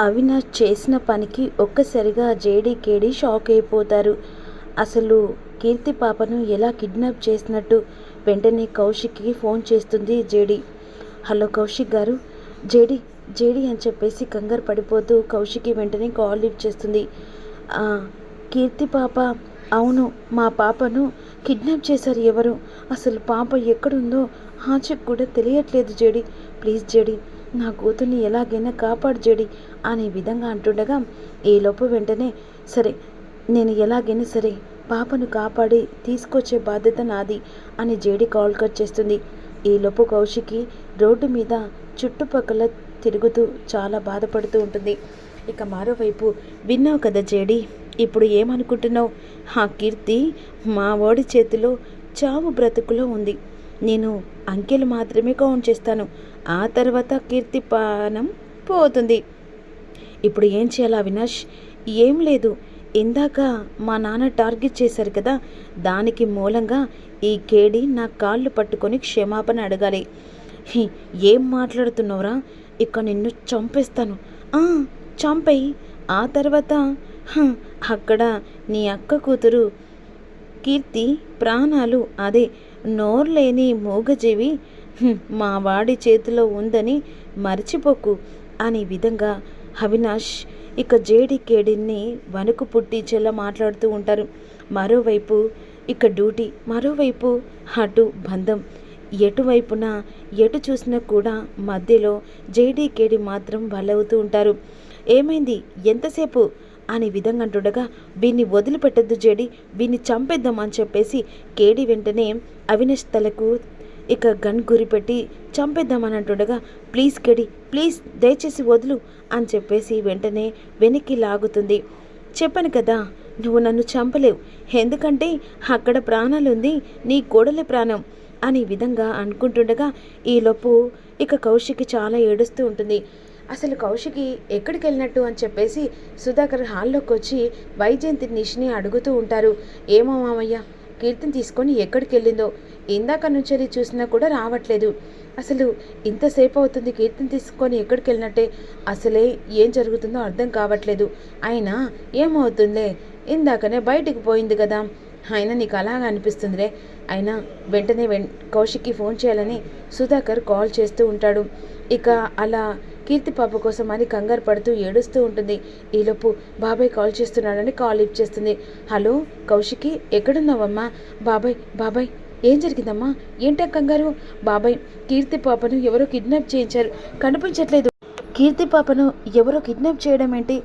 అవినాష్ చేసిన పనికి ఒక్కసారిగా జేడీ షాక్ అయిపోతారు. అసలు కీర్తి పాపను ఎలా కిడ్నాప్ చేసినట్టు వెంటనే కౌశిక్కి ఫోన్ చేస్తుంది జేడీ. హలో కౌశిక్ గారు, జేడీ జేడీ అని చెప్పేసి కంగారు పడిపోతూ కౌశిక్కి వెంటనే కాల్ లిఫ్ట్ చేస్తుంది. కీర్తి పాప, అవును మా పాపను కిడ్నాప్ చేశారు ఎవరు, అసలు పాప ఎక్కడుందో ఆచకు కూడా తెలియట్లేదు జేడీ, ప్లీజ్ జేడీ నా కూతుర్ని ఎలాగైనా కాపాడు జేడీ అనే విధంగా అంటుండగా ఈలోపు వెంటనే సరే నేను ఎలాగైనా సరే పాపను కాపాడి తీసుకొచ్చే బాధ్యత నాది అని జేడీ కాల్ కట్ చేస్తుంది. ఈలోపు కౌశికి రోడ్డు మీద చుట్టుపక్కల తిరుగుతూ చాలా బాధపడుతూ ఉంటుంది. ఇక మరోవైపు విన్నావు కదా జేడీ, ఇప్పుడు ఏమనుకుంటున్నావు? ఆ కీర్తి మా ఓడి చేతిలో చావు బ్రతుకులో ఉంది. నేను అంకెలు మాత్రమే కౌంట్ చేస్తాను, ఆ తర్వాత కీర్తి పానం పోతుంది. ఇప్పుడు ఏం చేయాలా అవినాష్? ఏం లేదు, ఇందాక మా నాన్న టార్గెట్ చేశారు కదా, దానికి మూలంగా ఈ కేడి నా కాళ్ళు పట్టుకొని క్షమాపణ అడగాలి. ఏం మాట్లాడుతున్నావురా? ఇక నిన్ను చంపేస్తాను. చంపేయి, ఆ తర్వాత అక్కడ నీ అక్క కూతురు కీర్తి ప్రాణాలు, అదే నోర్లేని మూగజీవి మా వాడి చేతిలో ఉందని మర్చిపోకు అనే విధంగా అవినాష్ ఇక జేడీ కేడిని వణుకు పుట్టించేలా మాట్లాడుతూ ఉంటారు. మరోవైపు ఇక డ్యూటీ, మరోవైపు అటు బంధం, ఎటువైపున ఎటు చూసినా కూడా మధ్యలో జేడీ కేడి మాత్రం బలవుతూ ఉంటారు. ఏమైంది, ఎంతసేపు అనే విధంగా అంటుండగా వీన్ని వదిలిపెట్టద్దు జేడీ, వీన్ని చంపేద్దాం అని చెప్పేసి కేడి వెంటనే అవినాష్ తలకు ఇక గన్ గురిపెట్టి చంపేద్దామని అంటుండగా ప్లీజ్ కేడి ప్లీజ్ దయచేసి వదులు అని చెప్పేసి వెంటనే వెనక్కి లాగుతుంది. చెప్పాను కదా నువ్వు నన్ను చంపలేవు, ఎందుకంటే అక్కడ ప్రాణాలుంది, నీ కోడలి ప్రాణం అనే విధంగా అనుకుంటుండగా ఈలోపు ఇక కౌశికి చాలా ఏడుస్తూ ఉంటుంది. అసలు కౌశికి ఎక్కడికి వెళ్ళినట్టు అని చెప్పేసి సుధాకర్ హాల్లోకి వచ్చి వైజయంతి నిష్ని అడుగుతూ ఉంటారు. ఏమో మామయ్య, కీర్తిని తీసుకొని ఎక్కడికి వెళ్ళిందో, ఇందాక నుంచి చూసినా కూడా రావట్లేదు, అసలు ఇంతసేపు అవుతుంది కీర్తిని తీసుకొని ఎక్కడికి వెళ్ళినట్టే, అసలే ఏం జరుగుతుందో అర్థం కావట్లేదు, అయినా ఏమవుతుందే ఇందాకనే బయటికి పోయింది కదా, అయినా నీకు అలాగా అనిపిస్తుందిరే, అయినా వెంటనే కౌశిక్కి ఫోన్ చేయాలని సుధాకర్ కాల్ చేస్తూ ఉంటాడు. ఇక అలా కీర్తి పాప కోసం అని కంగారు పడుతూ ఏడుస్తూ ఉంటుంది. ఈలోపు బాబాయ్ కాల్ చేస్తున్నాడని కాల్ లిఫ్ట్ చేస్తుంది. హలో కౌశికి, ఎక్కడున్నావమ్మా? బాబాయ్ ఏం జరిగిందమ్మా, ఏంటా కంగారు? బాబాయ్, కీర్తి పాపను ఎవరో కిడ్నాప్ చేయించారు, కనిపించట్లేదు. కీర్తి పాపను ఎవరో కిడ్నాప్ చేయడం ఏంటి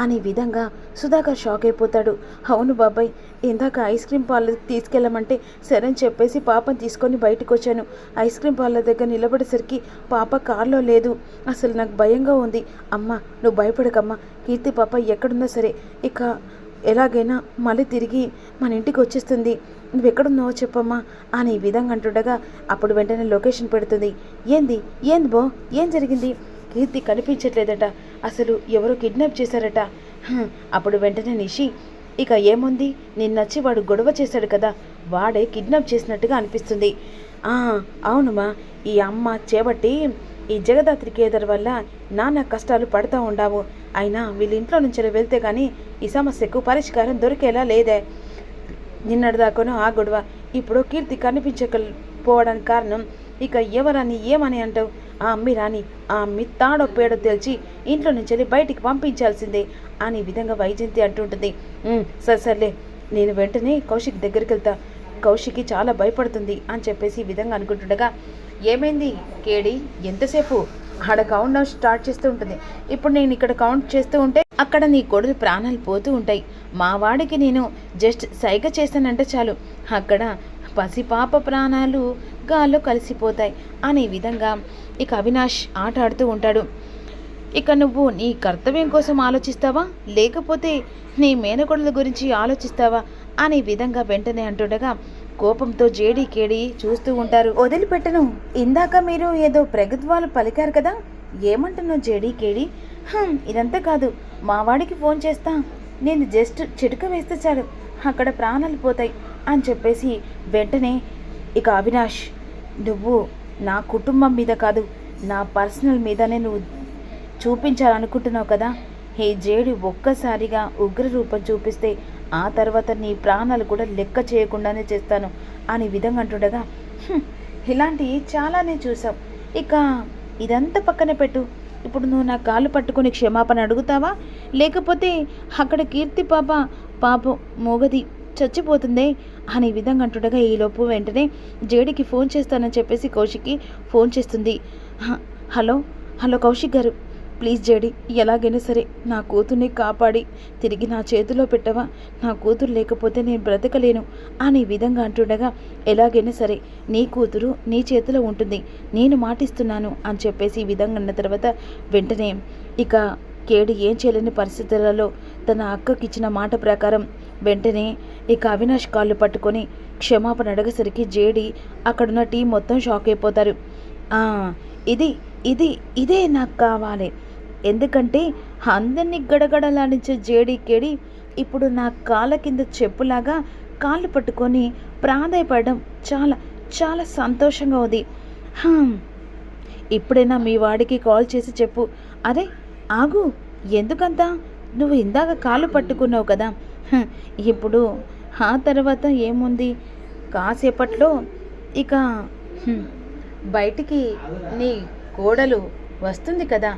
అనే విధంగా సుధాకర్ షాక్ అయిపోతాడు. అవును బాబాయ్, ఇందాక ఐస్ క్రీమ్ పార్లర్కి తీసుకెళ్ళమంటే సరే అని చెప్పేసి పాపను తీసుకొని బయటకు వచ్చాను. ఐస్ క్రీమ్ పార్లర్ దగ్గర నిలబడేసరికి పాప కార్లో లేదు, అసలు నాకు భయంగా ఉంది. అమ్మ నువ్వు భయపడకమ్మా, కీర్తి పాప ఎక్కడున్నా సరే ఇక ఎలాగైనా మళ్ళీ తిరిగి మన ఇంటికి వచ్చేస్తుంది, నువ్వు ఎక్కడున్నావో చెప్పమ్మా అని ఈ విధంగా అంటుండగా అప్పుడు వెంటనే లొకేషన్ పెడుతుంది. ఏంది బో, ఏం జరిగింది? కీర్తి కనిపించట్లేదట, అసలు ఎవరో కిడ్నాప్ చేశారట. అప్పుడు వెంటనే నిషి, ఇక ఏముంది, నిన్నొచ్చి వాడు గొడవ చేశాడు కదా, వాడే కిడ్నాప్ చేసినట్టుగా అనిపిస్తుంది. అవునుమా, ఈ అమ్మ చేపట్టి ఈ జగదాత్రి కేదర్ వల్ల నానా కష్టాలు పడుతూ ఉండావు, అయినా వీళ్ళ ఇంట్లో నుంచి వెళ్తే కానీ ఈ సమస్యకు పరిష్కారం దొరికేలా లేదే. నిన్నటిదాకానో ఆ గొడవ, ఇప్పుడు కీర్తి కనిపించకపోవడానికి కారణం ఇక ఎవరని ఏమని అంటావు? ఆ అమ్మి రాని, ఆ అమ్మి తాడో పేడో తెలిసి ఇంట్లో నుంచి బయటికి పంపించాల్సిందే అని విధంగా వైజయంతి అంటుంటుంది. సర్లే, నేను వెంటనే కౌశిక్ దగ్గరికి వెళ్తా, కౌశికి చాలా భయపడుతుంది అని చెప్పేసి ఈ విధంగా అనుకుంటుండగా ఏమైంది కేడి, ఎంతసేపు ఆడ కౌంట్ డౌన్ స్టార్ట్ చేస్తూ ఉంటుంది. ఇప్పుడు నేను ఇక్కడ కౌంట్ చేస్తూ ఉంటే అక్కడ నీ కొడుకు ప్రాణాలు పోతూ ఉంటాయి, మా వాడికి నేను జస్ట్ సైగ చేశానంటే చాలు అక్కడ పసిపాప ప్రాణాలు గాల్లో కలిసిపోతాయి అనే విధంగా ఇక అవినాష్ ఆట ఆడుతూ ఉంటాడు. ఇక నువ్వు నీ కర్తవ్యం కోసం ఆలోచిస్తావా, లేకపోతే నీ మేనకొడుల గురించి ఆలోచిస్తావా అనే విధంగా వెంటనే అంటుండగా కోపంతో జేడీ కేడి చూస్తూ ఉంటారు. వదిలిపెట్టను, ఇందాక మీరు ఏదో ప్రగద్వాలు పలికారు కదా, ఏమంటున్నావు జేడీ కేడి? ఇదంతా కాదు, మా వాడికి ఫోన్ చేస్తా, నేను జస్ట్ చిటుక వేస్తే చాలు అక్కడ ప్రాణాలు పోతాయి అని చెప్పేసి వెంటనే ఇక అవినాష్, నువ్వు నా కుటుంబం మీద కాదు నా పర్సనల్ మీదనే నువ్వు చూపించాలనుకుంటున్నావు కదా, హే జేడి ఒక్కసారిగా ఉగ్ర రూపం చూపిస్తే ఆ తర్వాత నీ ప్రాణాలు కూడా లెక్క చేయకుండానే చేస్తాను అనే విధంగా అంటుండగా, ఇలాంటివి చాలానే చూసావు, ఇక ఇదంతా పక్కన పెట్టు. ఇప్పుడు నువ్వు నా కాళ్ళు పట్టుకొని క్షమాపణ అడుగుతావా, లేకపోతే అక్కడ కీర్తి పాపం మూగది చచ్చిపోతుందే అనే విధంగా అంటుండగా, ఈలోపు వెంటనే జేడికి ఫోన్ చేస్తానని చెప్పేసి కౌశిక్కి ఫోన్ చేస్తుంది. హలో హలో కౌశిక్ గారు, ప్లీజ్ జేడి, ఎలాగైనా సరే నా కూతుర్ని కాపాడి తిరిగి నా చేతిలో పెట్టవా, నా కూతురు లేకపోతే నేను బ్రతకలేను అనే విధంగా అంటుండగా, ఎలాగైనా సరే నీ కూతురు నీ చేతిలో ఉంటుంది, నేను మాటిస్తున్నాను అని చెప్పేసి ఈ విధంగా అన్న తర్వాత వెంటనే ఇక కేడి ఏం చేయలేని పరిస్థితులలో తన అక్కకిచ్చిన మాట ప్రకారం వెంటనే ఇక అవినాష్ కాళ్ళు పట్టుకొని క్షమాపణ అడగసరికి జేడి అక్కడున్న టీం మొత్తం షాక్ అయిపోతారు. ఇదే నాకు కావాలి, ఎందుకంటే అందరినీ గడగడలాడించే జేడి కేడి ఇప్పుడు నా కాళ్ళ కింద చెప్పులాగా కాళ్ళు పట్టుకొని ప్రాధాయపడడం చాలా చాలా సంతోషంగా ఉంది. ఇప్పుడైనా మీ వాడికి కాల్ చేసి చెప్పు. అరే ఆగు, ఎందుకంతా, నువ్వు ఇందాక కాళ్ళు పట్టుకున్నావు కదా, ఇప్పుడు ఆ తర్వాత ఏముంది, కాసేపట్లో ఇక బయటికి నీ కోడలు వస్తుంది కదా,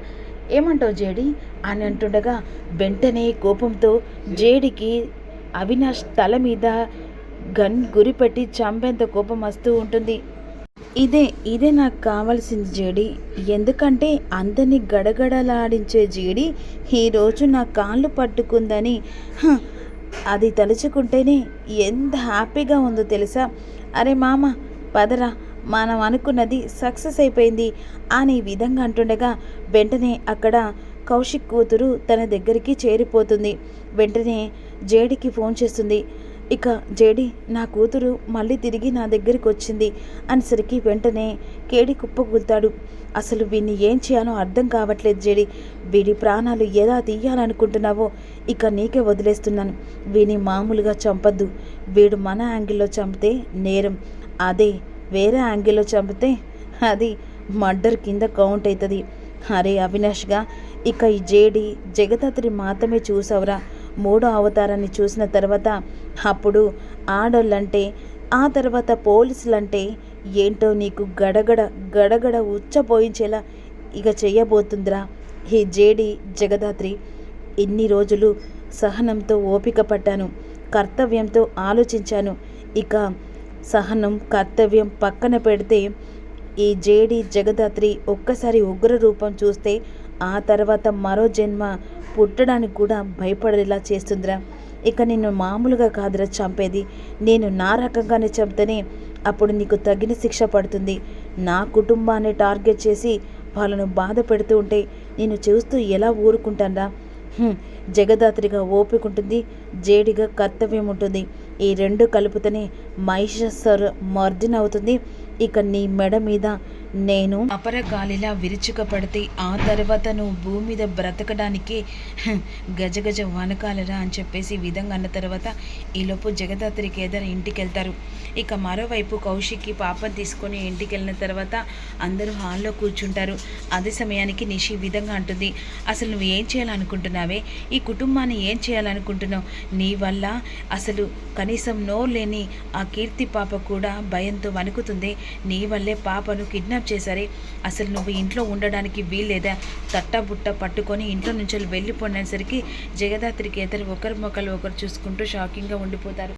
ఏమంటావు జేడి అని అంటుండగా వెంటనే కోపంతో జేడికి అవినాష్ తల మీద గన్ గురిపెట్టి చంపేంత కోపం వస్తూ ఉంటుంది. ఇదే నాకు కావాల్సింది జేడి, ఎందుకంటే అందరినీ గడగడలాడించే జేడి ఈరోజు నా కాళ్ళు పట్టుకుందని అది తలుచుకుంటేనే ఎంత హ్యాపీగా ఉందో తెలుసా. అరే మామ పదరా, మనం అనుకున్నది సక్సెస్ అయిపోయింది అనే విధంగా అంటుండగా వెంటనే అక్కడ కౌశిక్ కూతురు తన దగ్గరికి చేరిపోతుంది. వెంటనే జేడికి ఫోన్ చేస్తుంది. ఇక జేడి, నా కూతురు మళ్ళీ తిరిగి నా దగ్గరికి వచ్చింది అనేసరికి వెంటనే కేడి కుప్పకూలుతాడు. అసలు వీడిని ఏం చేయాలో అర్థం కావట్లేదు జేడి, వీడి ప్రాణాలు ఎలా తీయాలనుకుంటున్నావో ఇక నీకే వదిలేస్తున్నాను. వీడిని మామూలుగా చంపద్దు, వీడు మన యాంగిల్లో చంపితే నేరం, అదే వేరే యాంగిల్లో చంపితే అది మర్డర్ కింద కౌంట్ అవుతుంది. అరే అవినాష్గా, ఇక ఈ జేడి జగదాత్రి మాత్రమే చూసావురా, మూడో అవతారాన్ని చూసిన తర్వాత అప్పుడు ఆడోళ్ళంటే ఆ తర్వాత పోలీసులంటే ఏంటో నీకు గడగడ ఉచ్చపోయించేలా ఇక చెయ్యబోతుందిరా ఈ జేడి జగదాత్రి. ఇన్ని రోజులు సహనంతో ఓపిక పట్టాను, కర్తవ్యంతో ఆలోచించాను, ఇక సహనం కర్తవ్యం పక్కన పెడితే ఈ జేడి జగదాత్రి ఒక్కసారి ఉగ్ర రూపం చూస్తే ఆ తర్వాత మరో జన్మ పుట్టడానికి కూడా భయపడేలా చేస్తుందిరా. ఇక నిన్ను మామూలుగా కాదురా చంపేది, నేను నా రకంగానే చంపితేనే అప్పుడు నీకు తగిన శిక్ష పడుతుంది. నా కుటుంబాన్ని టార్గెట్ చేసి వాళ్ళను బాధ పెడుతూ ఉంటే నేను చూస్తూ ఎలా ఊరుకుంటానరా. జగదాత్రిగా ఓపిక ఉంటుంది, జేడిగా కర్తవ్యం ఉంటుంది. ఈ రెండు కలుపుతనే మహిషాసుర మర్దిని అవుతుంది. ఇక నీ మెడ మీద నేను అపరగాలిలా విరుచుకపడితే ఆ తర్వాత నువ్వు భూమి మీద బ్రతకడానికి గజగజ వనకాలరా అని చెప్పేసి ఈ విధంగా అన్న తర్వాత ఈలోపు జగదాత్రి కేదార్ ఇంటికి వెళ్తారు. ఇక మరోవైపు కౌశిక్కి పాపం తీసుకొని ఇంటికి వెళ్ళిన తర్వాత అందరూ హాల్లో కూర్చుంటారు. అదే సమయానికి నిషి ఈ విధంగా అంటుంది, అసలు నువ్వు ఏం చేయాలనుకుంటున్నావే, ఈ కుటుంబాన్ని ఏం చేయాలనుకుంటున్నావు, నీ వల్ల అసలు కనీసం నోరు లేని ఆ కీర్తి పాప కూడా భయంతో వణుకుతుంది, నీ వల్లే పాపను కిడ్నాప్ చేశారే, అసలు నువ్వు ఇంట్లో ఉండడానికి వీల్లేదా, తట్టబుట్ట పట్టుకొని ఇంట్లో నుంచి వెళ్ళిపోయినసరికి జగదాత్రికి ఇద్దరు ఒకరి మొక్కలు ఒకరు చూసుకుంటూ షాకింగ్గా ఉండిపోతారు.